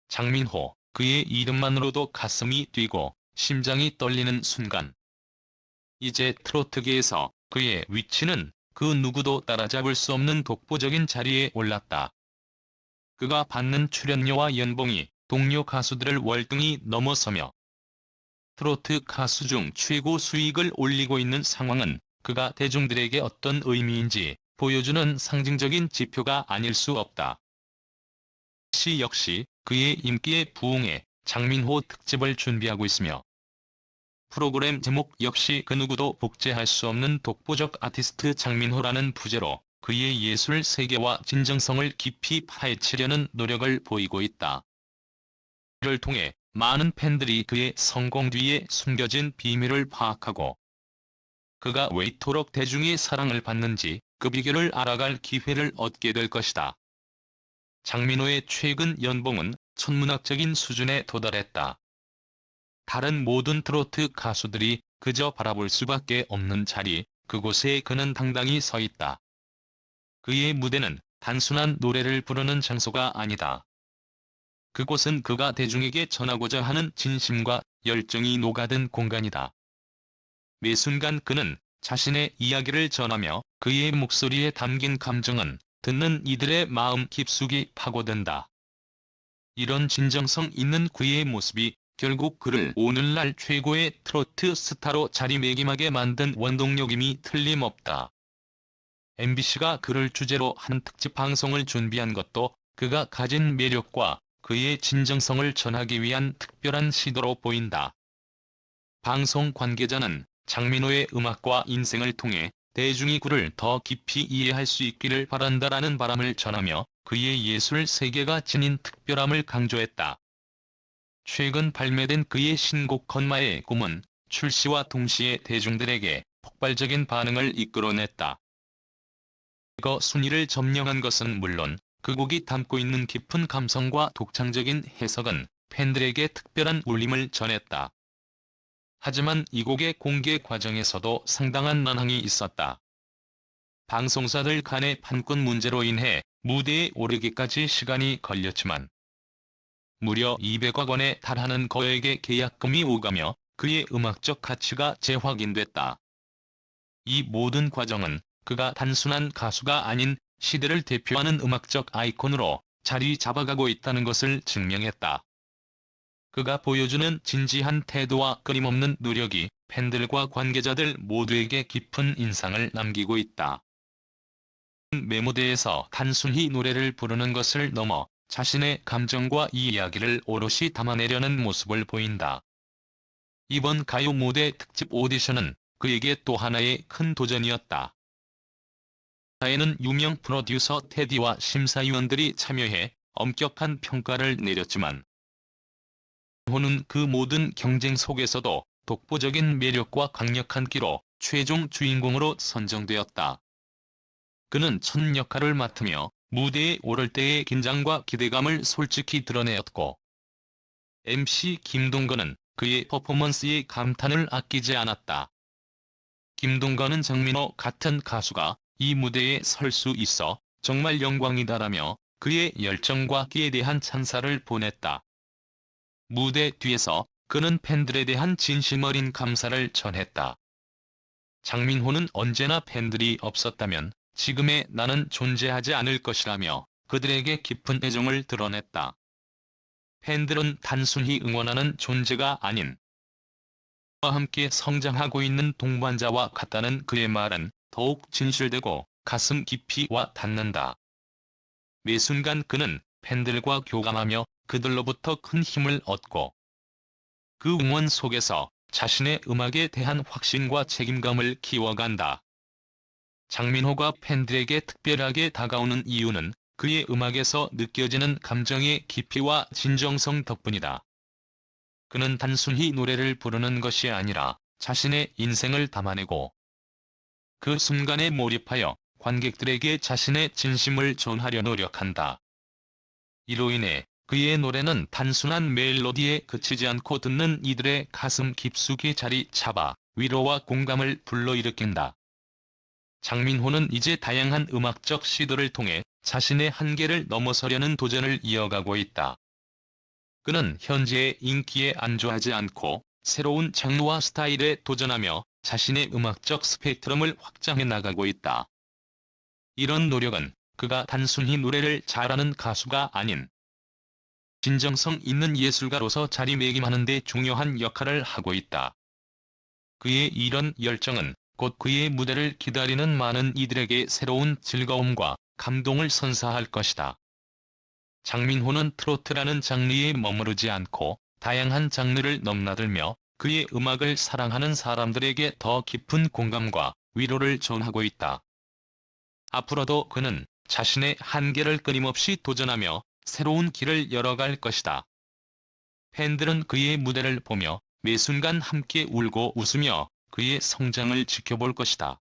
장민호, 그의 이름만으로도 가슴이 뛰고 심장이 떨리는 순간. 이제 트로트계에서 그의 위치는 그 누구도 따라잡을 수 없는 독보적인 자리에 올랐다. 그가 받는 출연료와 연봉이 동료 가수들을 월등히 넘어서며 트로트 가수 중 최고 수익을 올리고 있는 상황은 그가 대중들에게 어떤 의미인지 보여주는 상징적인 지표가 아닐 수 없다. 역시 그의 인기에 부응해 장민호 특집을 준비하고 있으며 프로그램 제목 역시 그 누구도 복제할 수 없는 독보적 아티스트 장민호라는 부제로 그의 예술 세계와 진정성을 깊이 파헤치려는 노력을 보이고 있다. 이를 통해 많은 팬들이 그의 성공 뒤에 숨겨진 비밀을 파악하고 그가 왜 이토록 대중의 사랑을 받는지 그 비결을 알아갈 기회를 얻게 될 것이다. 장민호의 최근 연봉은 천문학적인 수준에 도달했다. 다른 모든 트로트 가수들이 그저 바라볼 수밖에 없는 자리, 그곳에 그는 당당히 서 있다. 그의 무대는 단순한 노래를 부르는 장소가 아니다. 그곳은 그가 대중에게 전하고자 하는 진심과 열정이 녹아든 공간이다. 매 순간 그는 자신의 이야기를 전하며 그의 목소리에 담긴 감정은 듣는 이들의 마음 깊숙이 파고든다. 이런 진정성 있는 그의 모습이 결국 그를 오늘날 최고의 트로트 스타로 자리매김하게 만든 원동력임이 틀림없다. MBC가 그를 주제로 한 특집 방송을 준비한 것도 그가 가진 매력과 그의 진정성을 전하기 위한 특별한 시도로 보인다. 방송 관계자는 장민호의 음악과 인생을 통해 대중이 그를 더 깊이 이해할 수 있기를 바란다라는 바람을 전하며 그의 예술 세계가 지닌 특별함을 강조했다. 최근 발매된 그의 신곡 건마의 꿈은 출시와 동시에 대중들에게 폭발적인 반응을 이끌어냈다. 순위를 점령한 것은 물론 그 곡이 담고 있는 깊은 감성과 독창적인 해석은 팬들에게 특별한 울림을 전했다. 하지만 이 곡의 공개 과정에서도 상당한 난항이 있었다. 방송사들 간의 판권 문제로 인해 무대에 오르기까지 시간이 걸렸지만 무려 200억 원에 달하는 거액의 계약금이 오가며 그의 음악적 가치가 재확인됐다. 이 모든 과정은 그가 단순한 가수가 아닌 시대를 대표하는 음악적 아이콘으로 자리 잡아가고 있다는 것을 증명했다. 그가 보여주는 진지한 태도와 끊임없는 노력이 팬들과 관계자들 모두에게 깊은 인상을 남기고 있다. 메모대에서 단순히 노래를 부르는 것을 넘어 자신의 감정과 이야기를 오롯이 담아내려는 모습을 보인다. 이번 가요 무대 특집 오디션은 그에게 또 하나의 큰 도전이었다. 에는 유명 프로듀서 테디와 심사위원들이 참여해 엄격한 평가를 내렸지만 호는 그 모든 경쟁 속에서도 독보적인 매력과 강력한 끼로 최종 주인공으로 선정되었다. 그는 첫 역할을 맡으며 무대에 오를 때의 긴장과 기대감을 솔직히 드러내었고 MC 김동건은 그의 퍼포먼스에 감탄을 아끼지 않았다. 김동건은 장민호 같은 가수가 이 무대에 설 수 있어 정말 영광이다라며 그의 열정과 끼에 대한 찬사를 보냈다. 무대 뒤에서 그는 팬들에 대한 진심 어린 감사를 전했다. 장민호는 언제나 팬들이 없었다면 지금의 나는 존재하지 않을 것이라며 그들에게 깊은 애정을 드러냈다. 팬들은 단순히 응원하는 존재가 아닌 와 함께 성장하고 있는 동반자와 같다는 그의 말은 더욱 진실되고 가슴 깊이 와 닿는다. 매 순간 그는 팬들과 교감하며 그들로부터 큰 힘을 얻고 그 응원 속에서 자신의 음악에 대한 확신과 책임감을 키워간다. 장민호가 팬들에게 특별하게 다가오는 이유는 그의 음악에서 느껴지는 감정의 깊이와 진정성 덕분이다. 그는 단순히 노래를 부르는 것이 아니라 자신의 인생을 담아내고 그 순간에 몰입하여 관객들에게 자신의 진심을 전하려 노력한다. 이로 인해 그의 노래는 단순한 멜로디에 그치지 않고 듣는 이들의 가슴 깊숙이 자리 잡아 위로와 공감을 불러일으킨다. 장민호는 이제 다양한 음악적 시도를 통해 자신의 한계를 넘어서려는 도전을 이어가고 있다. 그는 현재의 인기에 안주하지 않고 새로운 장르와 스타일에 도전하며 자신의 음악적 스펙트럼을 확장해 나가고 있다. 이런 노력은 그가 단순히 노래를 잘하는 가수가 아닌 진정성 있는 예술가로서 자리매김하는 데 중요한 역할을 하고 있다. 그의 이런 열정은 곧 그의 무대를 기다리는 많은 이들에게 새로운 즐거움과 감동을 선사할 것이다. 장민호는 트로트라는 장르에 머무르지 않고 다양한 장르를 넘나들며 그의 음악을 사랑하는 사람들에게 더 깊은 공감과 위로를 전하고 있다. 앞으로도 그는 자신의 한계를 끊임없이 도전하며 새로운 길을 열어갈 것이다. 팬들은 그의 무대를 보며 매 순간 함께 울고 웃으며 그의 성장을 지켜볼 것이다.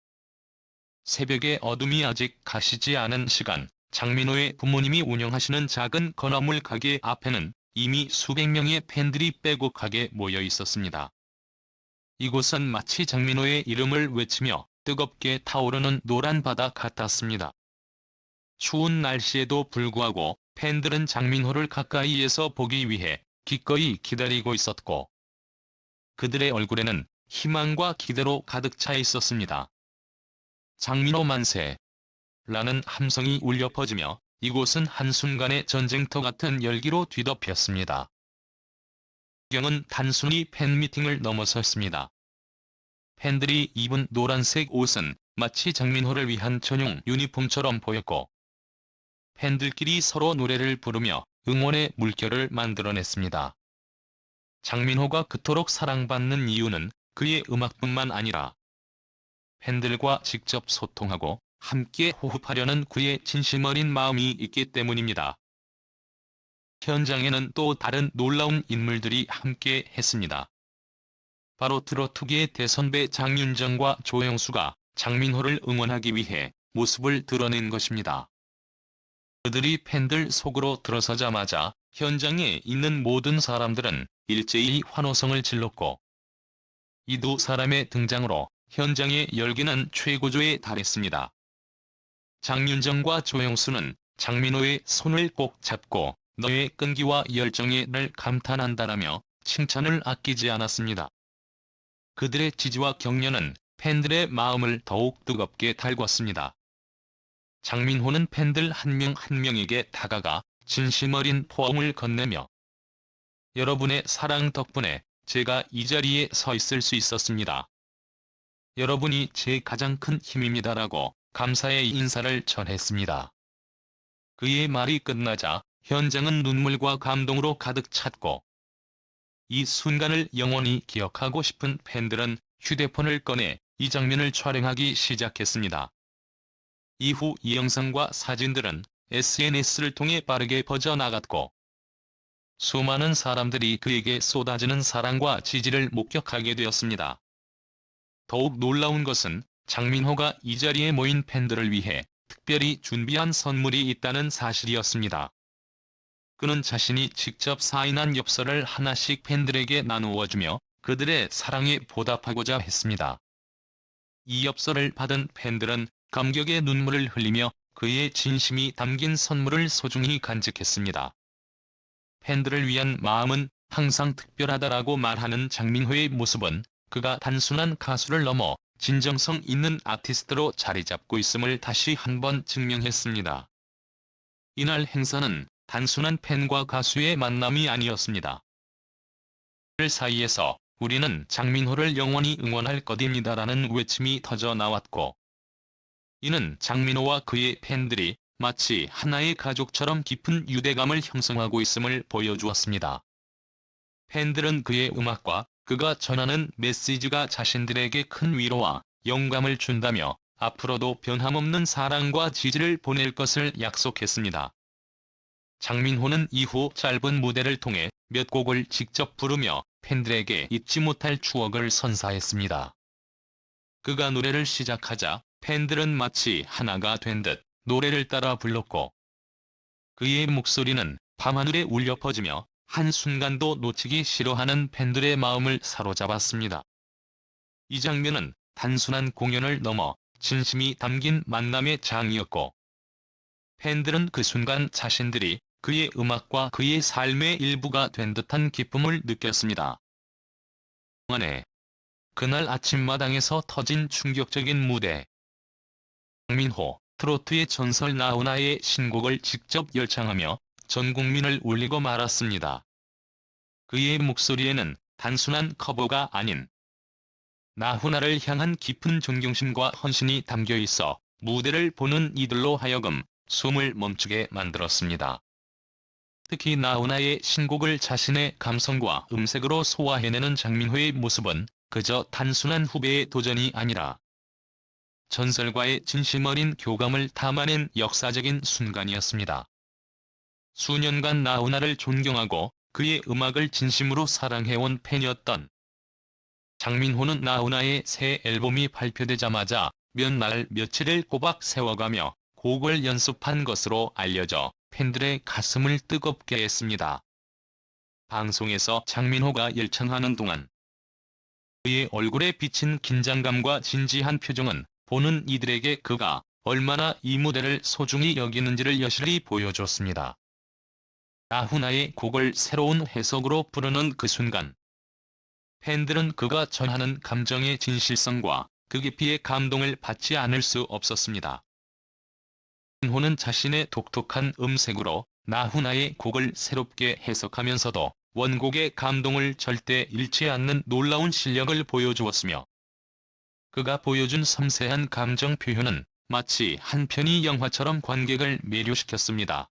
새벽의 어둠이 아직 가시지 않은 시간, 장민호의 부모님이 운영하시는 작은 건어물 가게 앞에는 이미 수백 명의 팬들이 빼곡하게 모여 있었습니다. 이곳은 마치 장민호의 이름을 외치며 뜨겁게 타오르는 노란 바다 같았습니다. 추운 날씨에도 불구하고 팬들은 장민호를 가까이에서 보기 위해 기꺼이 기다리고 있었고, 그들의 얼굴에는 희망과 기대로 가득 차 있었습니다. 장민호 만세! 라는 함성이 울려 퍼지며 이곳은 한순간에 전쟁터 같은 열기로 뒤덮였습니다. 경은 단순히 팬미팅을 넘어섰습니다. 팬들이 입은 노란색 옷은 마치 장민호를 위한 전용 유니폼처럼 보였고, 팬들끼리 서로 노래를 부르며 응원의 물결을 만들어냈습니다. 장민호가 그토록 사랑받는 이유는 그의 음악뿐만 아니라 팬들과 직접 소통하고 함께 호흡하려는 그의 진심 어린 마음이 있기 때문입니다. 현장에는 또 다른 놀라운 인물들이 함께 했습니다. 바로 트로트계의 대선배 장윤정과 조영수가 장민호를 응원하기 위해 모습을 드러낸 것입니다. 그들이 팬들 속으로 들어서자마자 현장에 있는 모든 사람들은 일제히 환호성을 질렀고, 이 두 사람의 등장으로 현장의 열기는 최고조에 달했습니다. 장윤정과 조영수는 장민호의 손을 꼭 잡고 너의 끈기와 열정에 늘 감탄한다라며 칭찬을 아끼지 않았습니다. 그들의 지지와 격려는 팬들의 마음을 더욱 뜨겁게 달궜습니다. 장민호는 팬들 한 명 한 명에게 다가가 진심 어린 포옹을 건네며 여러분의 사랑 덕분에 제가 이 자리에 서 있을 수 있었습니다. 여러분이 제 가장 큰 힘입니다라고 감사의 인사를 전했습니다. 그의 말이 끝나자 현장은 눈물과 감동으로 가득 찼고, 이 순간을 영원히 기억하고 싶은 팬들은 휴대폰을 꺼내 이 장면을 촬영하기 시작했습니다. 이후 이 영상과 사진들은 SNS를 통해 빠르게 퍼져나갔고, 수많은 사람들이 그에게 쏟아지는 사랑과 지지를 목격하게 되었습니다. 더욱 놀라운 것은 장민호가 이 자리에 모인 팬들을 위해 특별히 준비한 선물이 있다는 사실이었습니다. 그는 자신이 직접 사인한 엽서를 하나씩 팬들에게 나누어주며 그들의 사랑에 보답하고자 했습니다. 이 엽서를 받은 팬들은 감격의 눈물을 흘리며 그의 진심이 담긴 선물을 소중히 간직했습니다. 팬들을 위한 마음은 항상 특별하다라고 말하는 장민호의 모습은 그가 단순한 가수를 넘어 진정성 있는 아티스트로 자리잡고 있음을 다시 한번 증명했습니다. 이날 행사는 단순한 팬과 가수의 만남이 아니었습니다. 그 사이에서 우리는 장민호를 영원히 응원할 것입니다라는 외침이 터져 나왔고, 이는 장민호와 그의 팬들이 마치 하나의 가족처럼 깊은 유대감을 형성하고 있음을 보여주었습니다. 팬들은 그의 음악과 그가 전하는 메시지가 자신들에게 큰 위로와 영감을 준다며 앞으로도 변함없는 사랑과 지지를 보낼 것을 약속했습니다. 장민호는 이후 짧은 무대를 통해 몇 곡을 직접 부르며 팬들에게 잊지 못할 추억을 선사했습니다. 그가 노래를 시작하자 팬들은 마치 하나가 된 듯 노래를 따라 불렀고, 그의 목소리는 밤하늘에 울려 퍼지며 한순간도 놓치기 싫어하는 팬들의 마음을 사로잡았습니다. 이 장면은 단순한 공연을 넘어 진심이 담긴 만남의 장이었고, 팬들은 그 순간 자신들이 그의 음악과 그의 삶의 일부가 된 듯한 기쁨을 느꼈습니다. 안에 그날 아침마당에서 터진 충격적인 무대. 장민호, 트로트의 전설 나훈아의 신곡을 직접 열창하며 전 국민을 울리고 말았습니다. 그의 목소리에는 단순한 커버가 아닌 나훈아를 향한 깊은 존경심과 헌신이 담겨 있어 무대를 보는 이들로 하여금 숨을 멈추게 만들었습니다. 특히 나훈아의 신곡을 자신의 감성과 음색으로 소화해내는 장민호의 모습은 그저 단순한 후배의 도전이 아니라 전설과의 진심 어린 교감을 담아낸 역사적인 순간이었습니다. 수년간 나훈아를 존경하고 그의 음악을 진심으로 사랑해온 팬이었던 장민호는 나훈아의 새 앨범이 발표되자마자 몇 날 며칠을 꼬박 세워가며 곡을 연습한 것으로 알려져 팬들의 가슴을 뜨겁게 했습니다. 방송에서 장민호가 열창하는 동안 그의 얼굴에 비친 긴장감과 진지한 표정은 보는 이들에게 그가 얼마나 이 무대를 소중히 여기는지를 여실히 보여줬습니다. 나훈아의 곡을 새로운 해석으로 부르는 그 순간, 팬들은 그가 전하는 감정의 진실성과 그 깊이의 감동을 받지 않을 수 없었습니다. 장민호는 자신의 독특한 음색으로 나훈아의 곡을 새롭게 해석하면서도 원곡의 감동을 절대 잃지 않는 놀라운 실력을 보여주었으며, 그가 보여준 섬세한 감정 표현은 마치 한 편의 영화처럼 관객을 매료시켰습니다.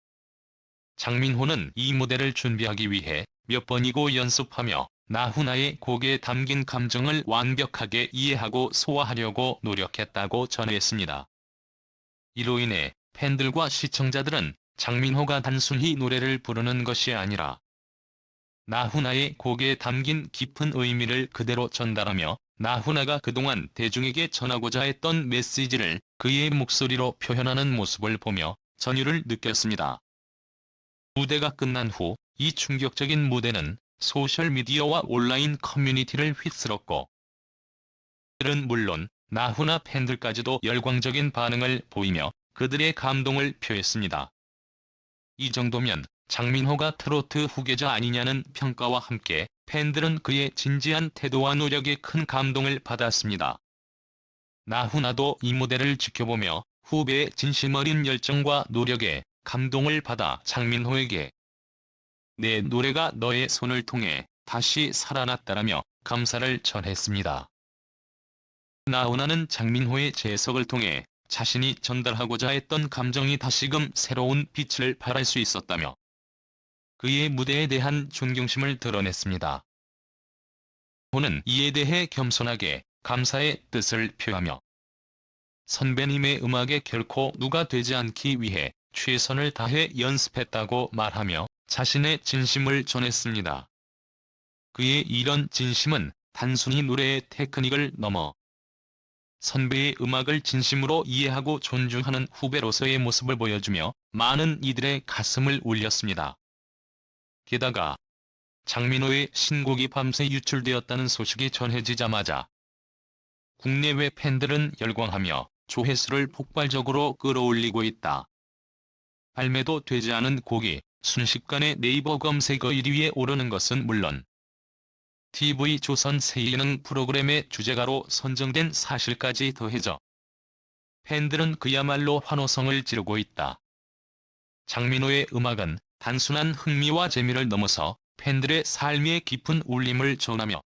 장민호는 이 무대를 준비하기 위해 몇 번이고 연습하며 나훈아의 곡에 담긴 감정을 완벽하게 이해하고 소화하려고 노력했다고 전했습니다. 이로 인해 팬들과 시청자들은 장민호가 단순히 노래를 부르는 것이 아니라 나훈아의 곡에 담긴 깊은 의미를 그대로 전달하며 나훈아가 그동안 대중에게 전하고자 했던 메시지를 그의 목소리로 표현하는 모습을 보며 전율을 느꼈습니다. 무대가 끝난 후 이 충격적인 무대는 소셜미디어와 온라인 커뮤니티를 휩쓸었고, 그들은 물론 나훈아 팬들까지도 열광적인 반응을 보이며 그들의 감동을 표했습니다. 이 정도면 장민호가 트로트 후계자 아니냐는 평가와 함께 팬들은 그의 진지한 태도와 노력에 큰 감동을 받았습니다. 나훈아도 이 무대를 지켜보며 후배의 진심 어린 열정과 노력에 감동을 받아 장민호에게 내 노래가 너의 손을 통해 다시 살아났다라며 감사를 전했습니다. 나훈아는 장민호의 재해석을 통해 자신이 전달하고자 했던 감정이 다시금 새로운 빛을 발할 수 있었다며 그의 무대에 대한 존경심을 드러냈습니다. 호는 이에 대해 겸손하게 감사의 뜻을 표하며 선배님의 음악에 결코 누가 되지 않기 위해 최선을 다해 연습했다고 말하며 자신의 진심을 전했습니다. 그의 이런 진심은 단순히 노래의 테크닉을 넘어 선배의 음악을 진심으로 이해하고 존중하는 후배로서의 모습을 보여주며 많은 이들의 가슴을 울렸습니다. 게다가 장민호의 신곡이 밤새 유출되었다는 소식이 전해지자마자 국내외 팬들은 열광하며 조회수를 폭발적으로 끌어올리고 있다. 발매도 되지 않은 곡이 순식간에 네이버 검색어 1위에 오르는 것은 물론 TV조선 새 예능 프로그램의 주제가로 선정된 사실까지 더해져 팬들은 그야말로 환호성을 지르고 있다. 장민호의 음악은 단순한 흥미와 재미를 넘어서 팬들의 삶의 깊은 울림을 전하며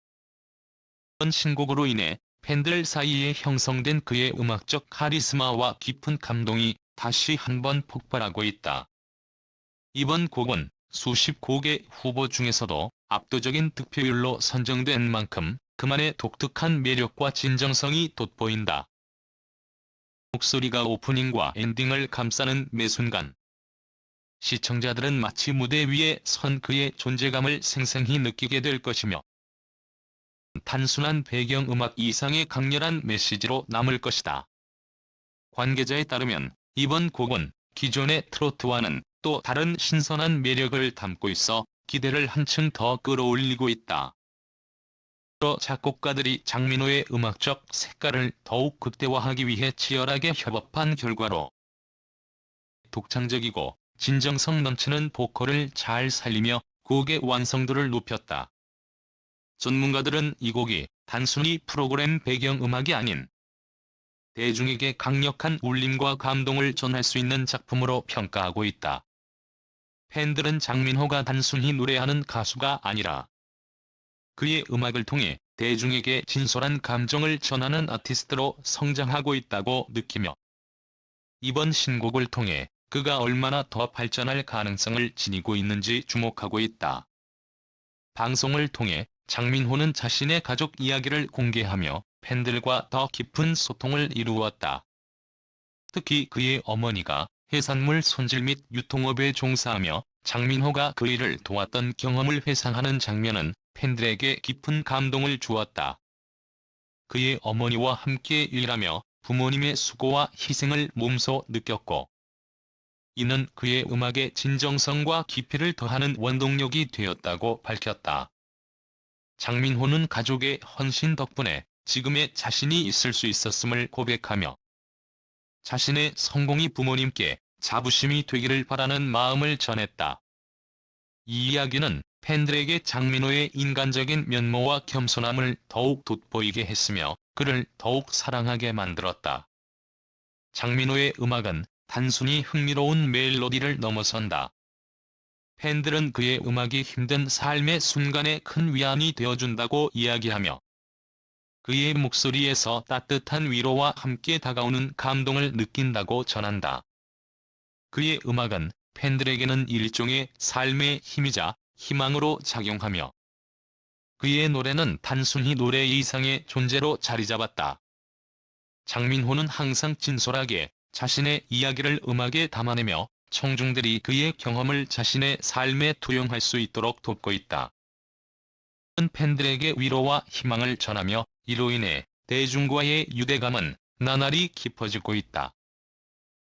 이번 신곡으로 인해 팬들 사이에 형성된 그의 음악적 카리스마와 깊은 감동이 다시 한번 폭발하고 있다. 이번 곡은 수십 곡의 후보 중에서도 압도적인 득표율로 선정된 만큼 그만의 독특한 매력과 진정성이 돋보인다. 목소리가 오프닝과 엔딩을 감싸는 매 순간, 시청자들은 마치 무대 위에 선 그의 존재감을 생생히 느끼게 될 것이며 단순한 배경음악 이상의 강렬한 메시지로 남을 것이다. 관계자에 따르면 이번 곡은 기존의 트로트와는 또 다른 신선한 매력을 담고 있어 기대를 한층 더 끌어올리고 있다. 여러 작곡가들이 장민호의 음악적 색깔을 더욱 극대화하기 위해 치열하게 협업한 결과로 독창적이고 진정성 넘치는 보컬을 잘 살리며 곡의 완성도를 높였다. 전문가들은 이 곡이 단순히 프로그램 배경음악이 아닌 대중에게 강력한 울림과 감동을 전할 수 있는 작품으로 평가하고 있다. 팬들은 장민호가 단순히 노래하는 가수가 아니라 그의 음악을 통해 대중에게 진솔한 감정을 전하는 아티스트로 성장하고 있다고 느끼며 이번 신곡을 통해 그가 얼마나 더 발전할 가능성을 지니고 있는지 주목하고 있다. 방송을 통해 장민호는 자신의 가족 이야기를 공개하며 팬들과 더 깊은 소통을 이루었다. 특히 그의 어머니가 해산물 손질 및 유통업에 종사하며 장민호가 그 일을 도왔던 경험을 회상하는 장면은 팬들에게 깊은 감동을 주었다. 그의 어머니와 함께 일하며 부모님의 수고와 희생을 몸소 느꼈고 이는 그의 음악의 진정성과 깊이를 더하는 원동력이 되었다고 밝혔다. 장민호는 가족의 헌신 덕분에 지금의 자신이 있을 수 있었음을 고백하며 자신의 성공이 부모님께 자부심이 되기를 바라는 마음을 전했다. 이 이야기는 팬들에게 장민호의 인간적인 면모와 겸손함을 더욱 돋보이게 했으며 그를 더욱 사랑하게 만들었다. 장민호의 음악은 단순히 흥미로운 멜로디를 넘어선다. 팬들은 그의 음악이 힘든 삶의 순간에 큰 위안이 되어준다고 이야기하며 그의 목소리에서 따뜻한 위로와 함께 다가오는 감동을 느낀다고 전한다. 그의 음악은 팬들에게는 일종의 삶의 힘이자 희망으로 작용하며 그의 노래는 단순히 노래 이상의 존재로 자리잡았다. 장민호는 항상 진솔하게 자신의 이야기를 음악에 담아내며 청중들이 그의 경험을 자신의 삶에 투영할 수 있도록 돕고 있다. 팬들에게 위로와 희망을 전하며 이로 인해 대중과의 유대감은 나날이 깊어지고 있다.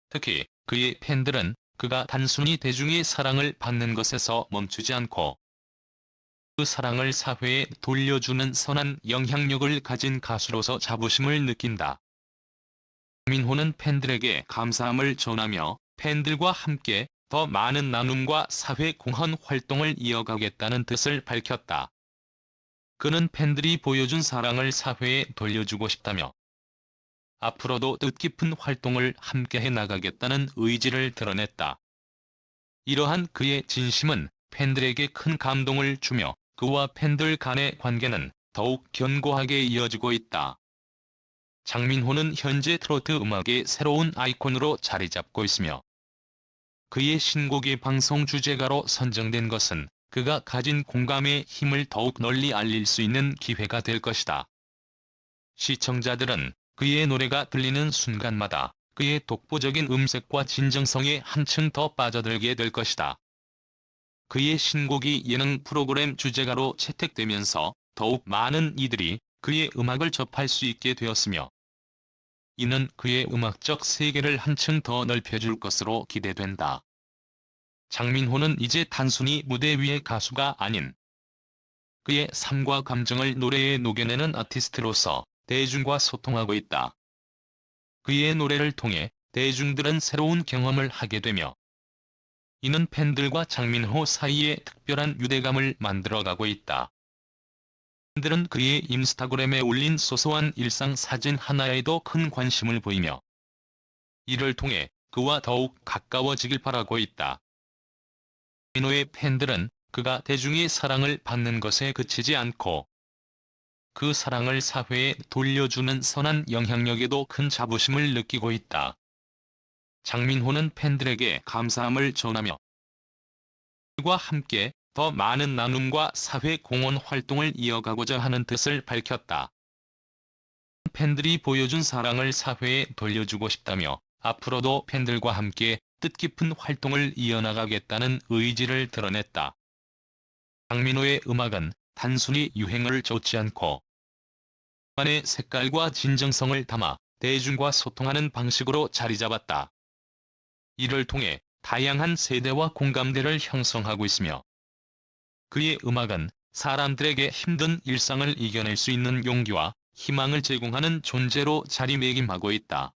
특히 그의 팬들은 그가 단순히 대중의 사랑을 받는 것에서 멈추지 않고 그 사랑을 사회에 돌려주는 선한 영향력을 가진 가수로서 자부심을 느낀다. 장민호는 팬들에게 감사함을 전하며 팬들과 함께 더 많은 나눔과 사회 공헌 활동을 이어가겠다는 뜻을 밝혔다. 그는 팬들이 보여준 사랑을 사회에 돌려주고 싶다며 앞으로도 뜻깊은 활동을 함께해 나가겠다는 의지를 드러냈다. 이러한 그의 진심은 팬들에게 큰 감동을 주며 그와 팬들 간의 관계는 더욱 견고하게 이어지고 있다. 장민호는 현재 트로트 음악의 새로운 아이콘으로 자리 잡고 있으며 그의 신곡이 방송 주제가로 선정된 것은 그가 가진 공감의 힘을 더욱 널리 알릴 수 있는 기회가 될 것이다. 시청자들은 그의 노래가 들리는 순간마다 그의 독보적인 음색과 진정성에 한층 더 빠져들게 될 것이다. 그의 신곡이 예능 프로그램 주제가로 채택되면서 더욱 많은 이들이 그의 음악을 접할 수 있게 되었으며 이는 그의 음악적 세계를 한층 더 넓혀줄 것으로 기대된다. 장민호는 이제 단순히 무대 위의 가수가 아닌 그의 삶과 감정을 노래에 녹여내는 아티스트로서 대중과 소통하고 있다. 그의 노래를 통해 대중들은 새로운 경험을 하게 되며 이는 팬들과 장민호 사이에 특별한 유대감을 만들어가고 있다. 팬들은 그의 인스타그램에 올린 소소한 일상 사진 하나에도 큰 관심을 보이며 이를 통해 그와 더욱 가까워지길 바라고 있다. 장민호의 팬들은 그가 대중의 사랑을 받는 것에 그치지 않고 그 사랑을 사회에 돌려주는 선한 영향력에도 큰 자부심을 느끼고 있다. 장민호는 팬들에게 감사함을 전하며 그와 함께 더 많은 나눔과 사회 공헌 활동을 이어가고자 하는 뜻을 밝혔다. 팬들이 보여준 사랑을 사회에 돌려주고 싶다며 앞으로도 팬들과 함께 뜻깊은 활동을 이어나가겠다는 의지를 드러냈다. 장민호의 음악은 단순히 유행을 쫓지 않고 그만의 색깔과 진정성을 담아 대중과 소통하는 방식으로 자리잡았다. 이를 통해 다양한 세대와 공감대를 형성하고 있으며 그의 음악은 사람들에게 힘든 일상을 이겨낼 수 있는 용기와 희망을 제공하는 존재로 자리매김하고 있다.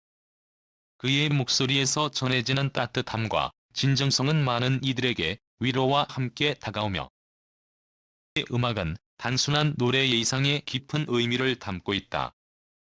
그의 목소리에서 전해지는 따뜻함과 진정성은 많은 이들에게 위로와 함께 다가오며 그의 음악은 단순한 노래 이상의 깊은 의미를 담고 있다.